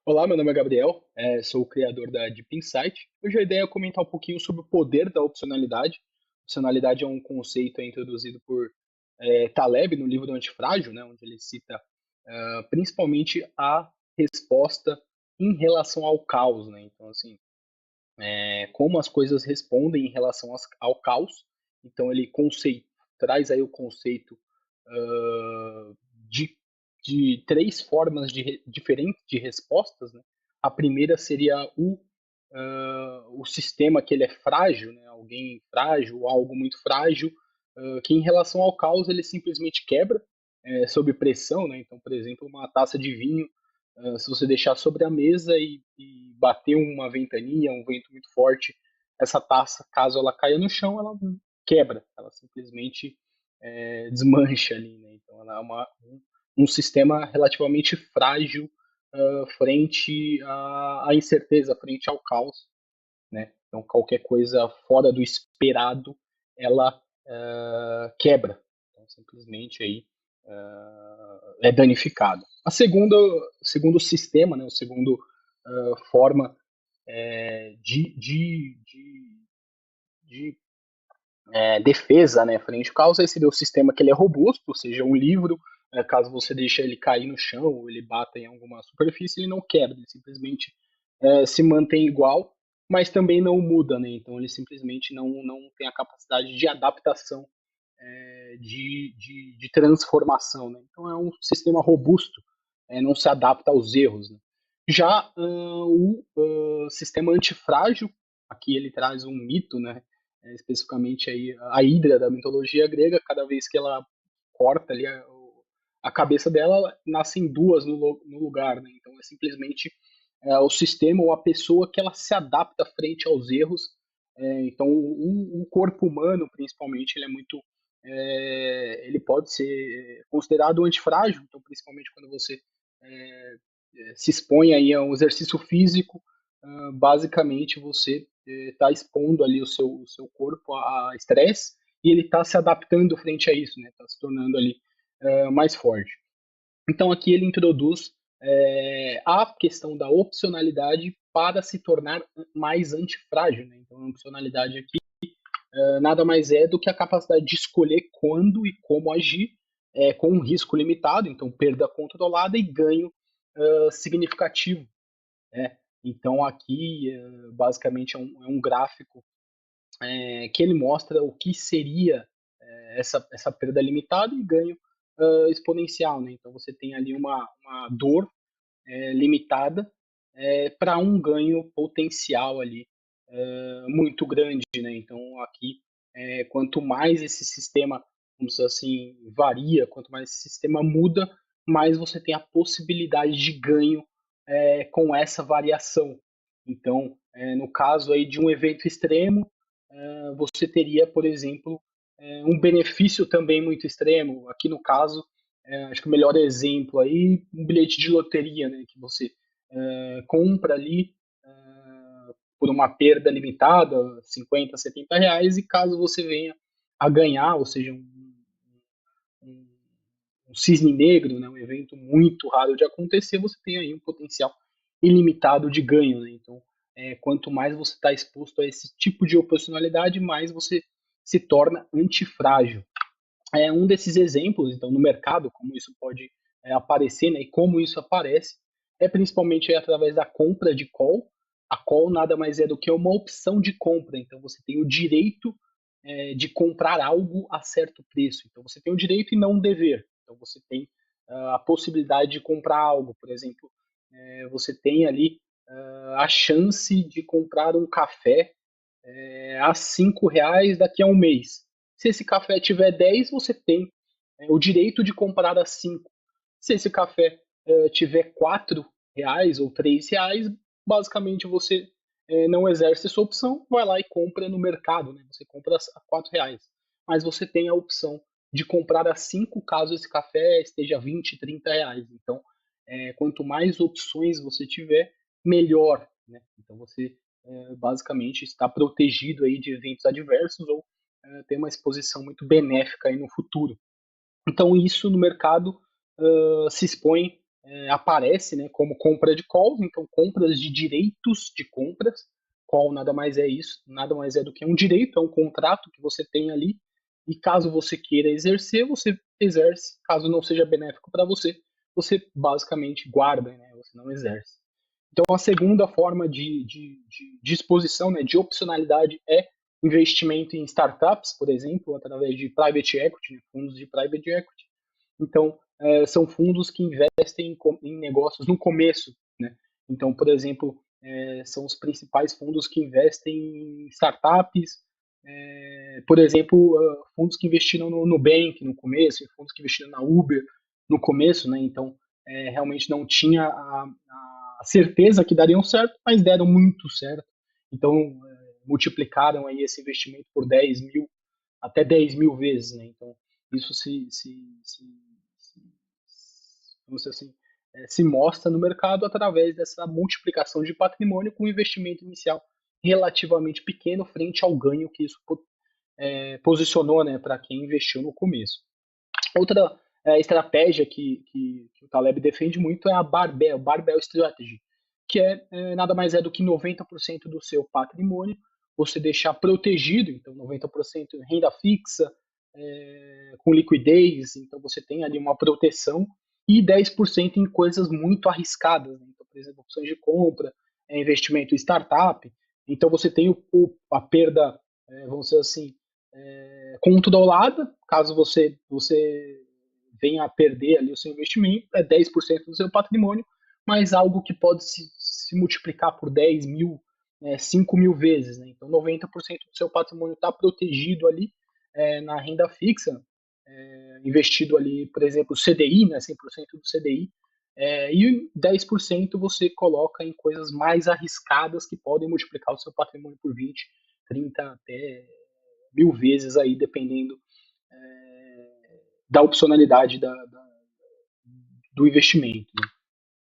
Olá, meu nome é Gabriel, sou o criador da Deep Insight. Hoje a ideia é comentar um pouquinho sobre o poder da opcionalidade. Opcionalidade é um conceito introduzido por Taleb no livro do Antifrágil, né, onde ele cita principalmente a resposta em relação ao caos. Né? Então, assim, como as coisas respondem em relação ao caos. Então, traz aí o conceito ah, de, de três formas diferentes de respostas. Né? A primeira seria o sistema que ele é frágil, né? Alguém frágil, algo muito frágil, que em relação ao caos ele simplesmente quebra sob pressão. Né? Então, por exemplo, uma taça de vinho, se você deixar sobre a mesa e bater uma ventania, um vento muito forte, essa taça, caso ela caia no chão, ela quebra, ela simplesmente desmancha ali. Né? Então, ela é um sistema relativamente frágil frente à incerteza, frente ao caos. Né? Então, qualquer coisa fora do esperado, ela quebra. Então, simplesmente aí é danificado. Segundo sistema, né, o segundo forma de defesa, né, frente ao caos, esse é o sistema que ele é robusto, ou seja, um livro, caso você deixe ele cair no chão ou ele bata em alguma superfície, ele não quebra, ele simplesmente se mantém igual, mas também não muda, né? Então ele simplesmente não tem a capacidade de adaptação, de transformação, né? Então é um sistema robusto, não se adapta aos erros. Né? Já o sistema antifrágil, aqui ele traz um mito, né? Especificamente aí a Hidra da mitologia grega, cada vez que ela corta ali a cabeça dela, nascem duas no lugar, né? Então é simplesmente o sistema ou a pessoa que ela se adapta frente aos erros. Então o corpo humano, principalmente, ele é muito ele pode ser considerado antifrágil, então principalmente quando você é, se expõe aí a um exercício físico, basicamente você está expondo ali o seu corpo a estresse e ele está se adaptando frente a isso, né? Está se tornando ali mais forte. Então aqui ele introduz a questão da opcionalidade para se tornar mais antifrágil. Né? Então a opcionalidade aqui nada mais é do que a capacidade de escolher quando e como agir com um risco limitado, então perda controlada e ganho significativo. Né? Então aqui basicamente é um gráfico que ele mostra o que seria essa perda limitada e ganho exponencial. Né? Então você tem ali uma dor limitada para um ganho potencial ali muito grande. Né? Então aqui, quanto mais esse sistema, vamos dizer assim, varia, quanto mais esse sistema muda, mais você tem a possibilidade de ganho com essa variação. Então, no caso aí de um evento extremo, você teria, por exemplo, um benefício também muito extremo. Aqui no caso, acho que o melhor exemplo aí, um bilhete de loteria, né, que você compra ali por uma perda limitada, 50, 70 reais, e caso você venha a ganhar, ou seja, um, um cisne negro, né, um evento muito raro de acontecer, você tem aí um potencial ilimitado de ganho. Né? Então, quanto mais você está exposto a esse tipo de oportunidade, mais você se torna antifrágil. Um desses exemplos, então, no mercado, como isso pode aparecer, né, e como isso aparece, é principalmente através da compra de call. A call nada mais é do que uma opção de compra. Então, você tem o direito de comprar algo a certo preço. Então, você tem o direito e não o dever. Então, você tem a possibilidade de comprar algo. Por exemplo, você tem ali a chance de comprar um café a R$ 5 daqui a um mês. Se esse café tiver 10, você tem o direito de comprar a 5. Se esse café tiver R$ 4 ou R$ 3, basicamente você não exerce essa opção, vai lá e compra no mercado, né? Você compra a R$ 4. Mas você tem a opção de comprar a 5 caso esse café esteja R$ 20, R$ 30. Então, quanto mais opções você tiver, melhor. Né? Então você basicamente está protegido aí de eventos adversos ou tem uma exposição muito benéfica aí no futuro. Então isso no mercado se expõe aparece, né, como compra de calls, então compras de direitos de compras. Call nada mais é isso, nada mais é do que um direito, é um contrato que você tem ali, e caso você queira exercer, você exerce, caso não seja benéfico para você, você basicamente guarda, né, você não exerce. Então, a segunda forma de disposição, né, de opcionalidade é investimento em startups, por exemplo, através de private equity, né, fundos de private equity. Então, são fundos que investem em negócios no começo, né? Então, por exemplo, são os principais fundos que investem em startups, por exemplo, fundos que investiram no Nubank no começo, fundos que investiram na Uber no começo, né? Então, realmente não tinha a certeza que dariam certo, mas deram muito certo. Então, multiplicaram aí esse investimento por 10 mil, até 10 mil vezes, né? Então, isso vamos dizer assim, se mostra no mercado através dessa multiplicação de patrimônio com um investimento inicial relativamente pequeno frente ao ganho que isso posicionou, né, para quem investiu no começo. Outra estratégia que o Taleb defende muito é a Barbell Strategy, que nada mais é do que 90% do seu patrimônio você deixar protegido, então 90% em renda fixa, com liquidez, então você tem ali uma proteção, e 10% em coisas muito arriscadas, né? Então, por exemplo, opções de compra, investimento em startup, então você tem a perda, vamos dizer assim, controlada, caso você venha a perder ali o seu investimento, é 10% do seu patrimônio, mas algo que pode se multiplicar por 10 mil, 5 mil vezes. Né? Então, 90% do seu patrimônio está protegido ali na renda fixa, investido ali, por exemplo, CDI, né, 100% do CDI, e 10% você coloca em coisas mais arriscadas que podem multiplicar o seu patrimônio por 20, 30 até mil vezes aí, dependendo da opcionalidade do investimento. Né?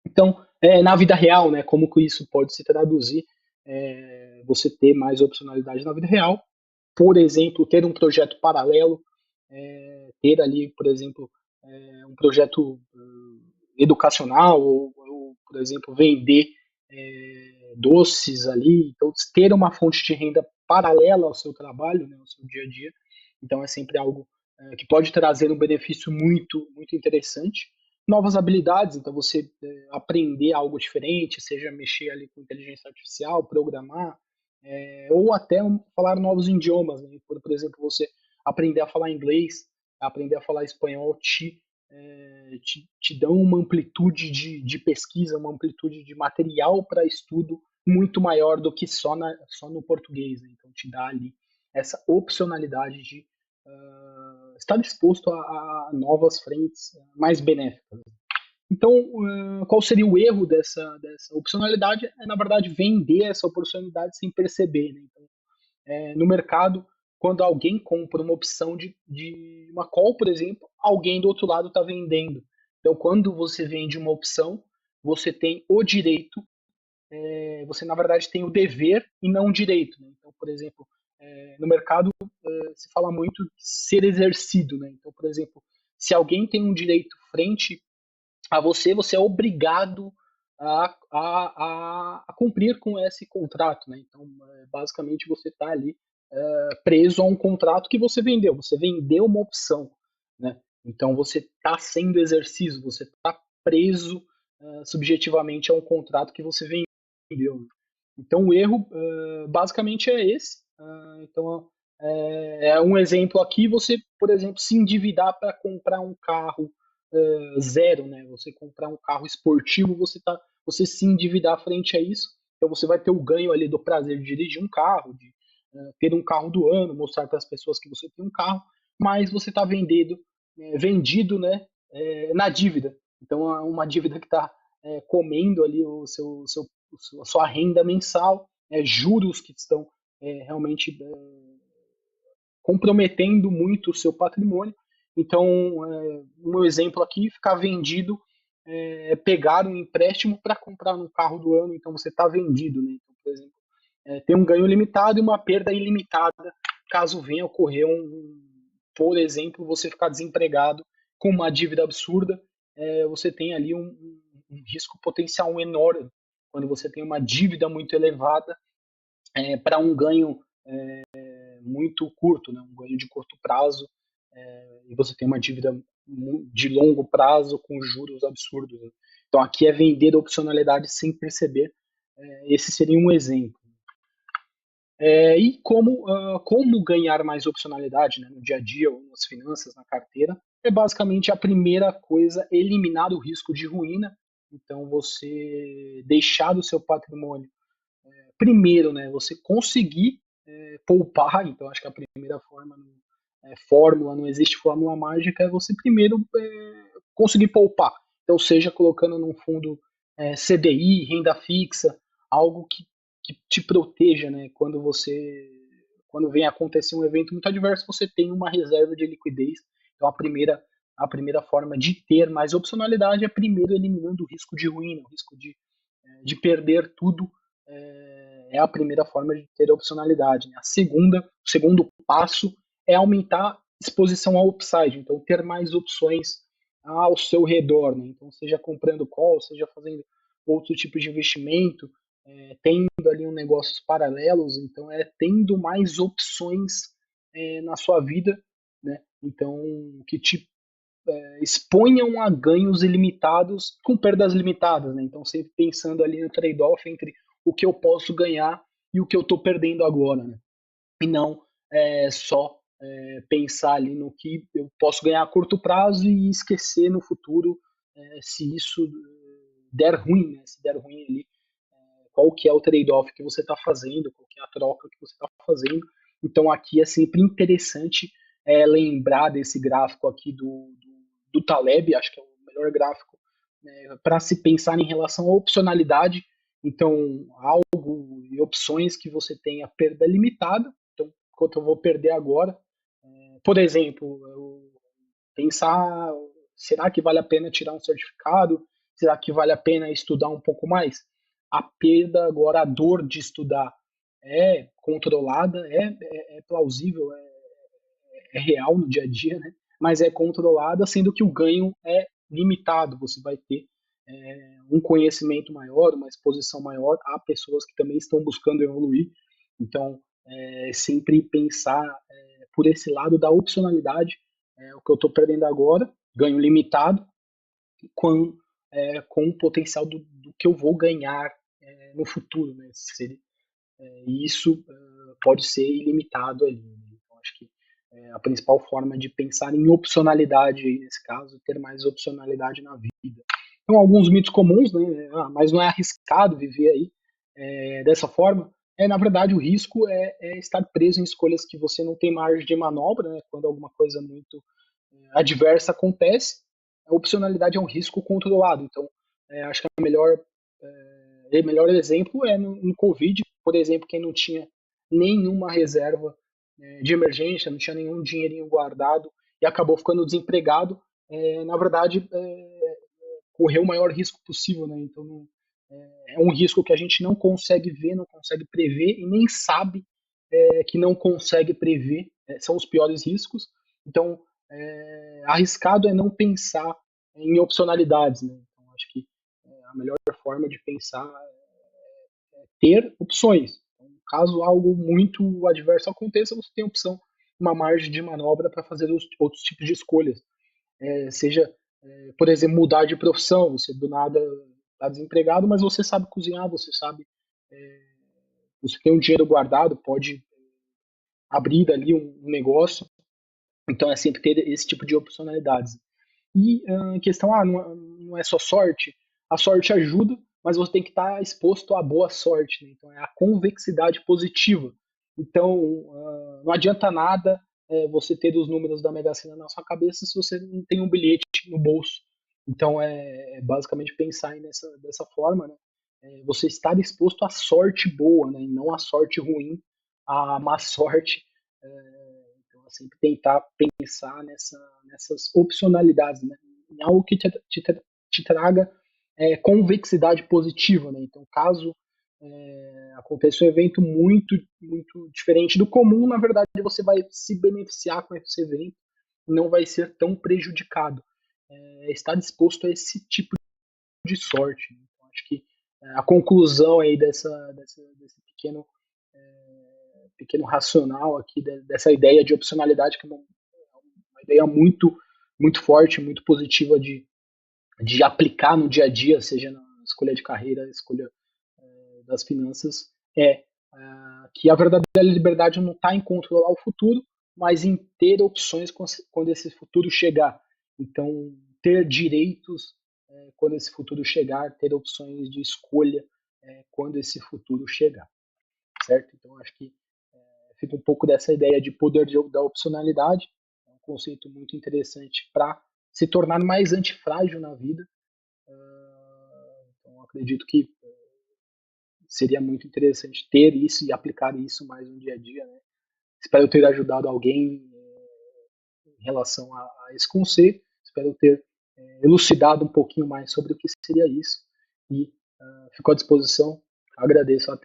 Então, na vida real, né, como que isso pode se traduzir? Você ter mais opcionalidade na vida real, por exemplo, ter um projeto paralelo, ter ali, por exemplo, um projeto educacional, ou, por exemplo, vender doces ali, então ter uma fonte de renda paralela ao seu trabalho, né, ao seu dia a dia, então é sempre algo que pode trazer um benefício muito, muito interessante. Novas habilidades, então você aprender algo diferente, seja mexer ali com inteligência artificial, programar, ou até falar novos idiomas, né? Por exemplo, você aprender a falar inglês, aprender a falar espanhol, te dão uma amplitude de pesquisa, uma amplitude de material para estudo muito maior do que só no português. Né? Então, te dá ali essa opcionalidade de estar disposto a novas frentes mais benéficas. Então, qual seria o erro dessa opcionalidade? Na verdade, vender essa oportunidade sem perceber. Né? Então, no mercado, quando alguém compra uma opção de uma call, por exemplo, alguém do outro lado está vendendo. Então, quando você vende uma opção, você tem o direito, você na verdade tem o dever e não o direito. Né? Então, por exemplo, no mercado se fala muito de ser exercido. Né? Então, por exemplo, se alguém tem um direito frente a você, você é obrigado a cumprir com esse contrato. Né? Então, basicamente, você está ali preso a um contrato que você vendeu uma opção. Né? Então, você está sendo exercido, você está preso subjetivamente a um contrato que você vendeu. Então, o erro basicamente é esse. Então, um exemplo aqui, você, por exemplo, se endividar para comprar um carro zero, né? Você comprar um carro esportivo, você se endividar frente a isso, então você vai ter o ganho ali do prazer de dirigir um carro, de ter um carro do ano, mostrar para as pessoas que você tem um carro, mas você está vendido, né, na dívida. Então, uma dívida que está comendo ali a sua renda mensal, juros que estão realmente comprometendo muito o seu patrimônio. Então, um exemplo aqui, ficar vendido, pegar um empréstimo para comprar um carro do ano, então você está vendido. Né? Então, por exemplo, tem um ganho limitado e uma perda ilimitada, caso venha ocorrer por exemplo, você ficar desempregado com uma dívida absurda você tem ali um risco potencial enorme quando você tem uma dívida muito elevada para um ganho muito curto, né? Um ganho de curto prazo, e você tem uma dívida de longo prazo com juros absurdos. Né? Então aqui é vender opcionalidade sem perceber. Esse seria um exemplo. E como ganhar mais opcionalidade, né, no dia a dia ou nas finanças, na carteira, é basicamente a primeira coisa, eliminar o risco de ruína. Então, você deixar do seu patrimônio, primeiro, né, você conseguir poupar. Então, acho que a primeira fórmula, não existe fórmula mágica, é você primeiro conseguir poupar. Então, seja colocando num fundo CDI, renda fixa, algo que te proteja, né? Quando vem acontecer um evento muito adverso, você tem uma reserva de liquidez. Então, a primeira forma de ter mais opcionalidade é primeiro eliminando o risco de ruína, o risco de perder tudo. É a primeira forma de ter opcionalidade. Né? O segundo passo é aumentar a exposição ao upside, então ter mais opções ao seu redor, né? Então, seja comprando call, seja fazendo outro tipo de investimento, tendo ali negócios paralelos, então tendo mais opções na sua vida, né? Então, que te exponham a ganhos ilimitados com perdas limitadas, né? Então, sempre pensando ali no trade-off entre o que eu posso ganhar e o que eu estou perdendo agora, né? E não só pensar ali no que eu posso ganhar a curto prazo e esquecer no futuro se isso der ruim, né? Se der ruim ali, qual que é o trade-off que você está fazendo, qual que é a troca que você está fazendo. Então aqui é sempre interessante lembrar desse gráfico aqui do Taleb, acho que é o melhor gráfico para se pensar em relação à opcionalidade. Então, algo e opções que você tenha perda limitada. Então, quanto eu vou perder agora? Por exemplo, pensar, será que vale a pena tirar um certificado? Será que vale a pena estudar um pouco mais? A perda agora, a dor de estudar é controlada, é plausível, é real no dia a dia, né? Mas é controlada, sendo que o ganho é limitado. Você vai ter um conhecimento maior, uma exposição maior a pessoas que também estão buscando evoluir. Então, sempre pensar por esse lado da opcionalidade, o que eu estou perdendo agora, ganho limitado, com, com o potencial do que eu vou ganhar no futuro. Né? E isso pode ser ilimitado ali. Né? Então, acho que a principal forma de pensar em opcionalidade, aí, nesse caso, ter mais opcionalidade na vida. Então, alguns mitos comuns, né? Mas não é arriscado viver aí dessa forma. Na verdade, o risco é estar preso em escolhas que você não tem margem de manobra, né? Quando alguma coisa muito adversa acontece, a opcionalidade é um risco controlado. Então, acho que o melhor exemplo é no Covid, por exemplo, quem não tinha nenhuma reserva de emergência, não tinha nenhum dinheirinho guardado e acabou ficando desempregado, na verdade, correu o maior risco possível, né? Então, é um risco que a gente não consegue ver, não consegue prever e nem sabe que não consegue prever. São os piores riscos. Então, arriscado é não pensar em opcionalidades, né? Então, acho que a melhor forma de pensar ter opções. Então, caso algo muito adverso aconteça, você tem opção, uma margem de manobra para fazer outros tipos de escolhas. Seja, por exemplo, mudar de profissão, você do nada está desempregado, mas você sabe cozinhar, você tem um dinheiro guardado, pode abrir dali um negócio. Então é sempre ter esse tipo de opcionalidades. E em questão, não é só sorte, a sorte ajuda, mas você tem que estar exposto à boa sorte, né? Então é a convexidade positiva. Então não adianta nada você ter os números da Mega Sena na sua cabeça se você não tem um bilhete no bolso. Então é basicamente pensar aí dessa forma, né? Você estar exposto à sorte boa, né? E não à sorte ruim, à má sorte. Então, sempre tentar pensar nessas opcionalidades, né? Em algo que te traga convexidade positiva, né? Então, caso aconteça um evento muito, muito diferente do comum, na verdade, você vai se beneficiar com esse evento e não vai ser tão prejudicado. estar disposto a esse tipo de sorte. Né? Então, acho que a conclusão aí desse pequeno racional aqui, dessa ideia de opcionalidade, que é uma ideia muito forte, muito positiva de aplicar no dia a dia, seja na escolha de carreira, escolha das finanças, que a verdadeira liberdade não está em controlar o futuro, mas em ter opções quando esse futuro chegar. Então, ter direitos quando esse futuro chegar, ter opções de escolha quando esse futuro chegar, certo? Então, acho que fica um pouco dessa ideia de poder da opcionalidade, é um conceito muito interessante para se tornar mais antifrágil na vida. Então, acredito que seria muito interessante ter isso e aplicar isso mais no dia a dia. Né? Espero ter ajudado alguém em relação a esse conceito, espero ter elucidado um pouquinho mais sobre o que seria isso e fico à disposição, agradeço a atenção.